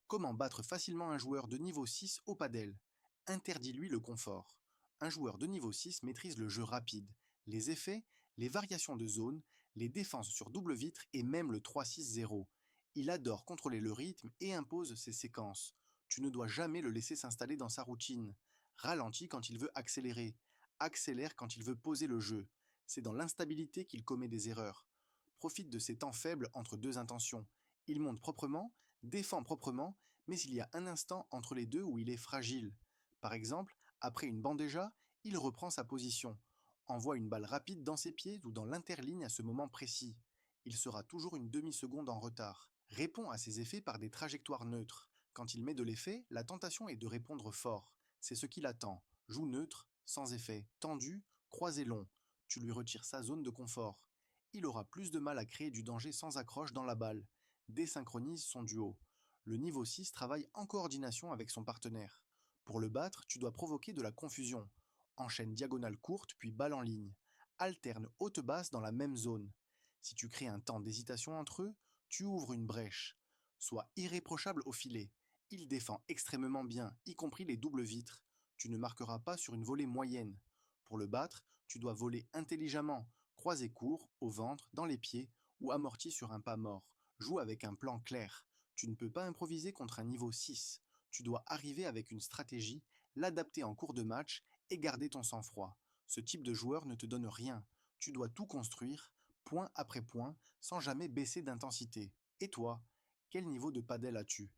Comment battre facilement un joueur de niveau 6 au padel? Interdis-lui le confort. Un joueur de niveau 6 maîtrise le jeu rapide, les effets, les variations de zone, les défenses sur double vitre et même le 3-6-0. Il adore contrôler le rythme et impose ses séquences. Tu ne dois jamais le laisser s'installer dans sa routine. Ralentis quand il veut accélérer. Accélère quand il veut poser le jeu. C'est dans l'instabilité qu'il commet des erreurs. Profite de ses temps faibles entre deux intentions. Il monte proprement, défend proprement, mais il y a un instant entre les deux où il est fragile. Par exemple, après une bandéja, il reprend sa position, envoie une balle rapide dans ses pieds ou dans l'interligne à ce moment précis. Il sera toujours une demi-seconde en retard. Répond à ses effets par des trajectoires neutres. Quand il met de l'effet, la tentation est de répondre fort. C'est ce qu'il attend. Joue neutre, sans effet, tendu, croisé long. Tu lui retires sa zone de confort. Il aura plus de mal à créer du danger sans accroche dans la balle. Désynchronise son duo. Le niveau 6 travaille en coordination avec son partenaire. Pour le battre, tu dois provoquer de la confusion. Enchaîne diagonale courte puis balle en ligne. Alterne haute-basse dans la même zone. Si tu crées un temps d'hésitation entre eux, tu ouvres une brèche. Sois irréprochable au filet. Il défend extrêmement bien, y compris les doubles vitres. Tu ne marqueras pas sur une volée moyenne. Pour le battre, tu dois voler intelligemment, croisé court, au ventre, dans les pieds ou amorti sur un pas mort. Joue avec un plan clair. Tu ne peux pas improviser contre un niveau 6. Tu dois arriver avec une stratégie, l'adapter en cours de match et garder ton sang-froid. Ce type de joueur ne te donne rien. Tu dois tout construire, point après point, sans jamais baisser d'intensité. Et toi, quel niveau de padel as-tu?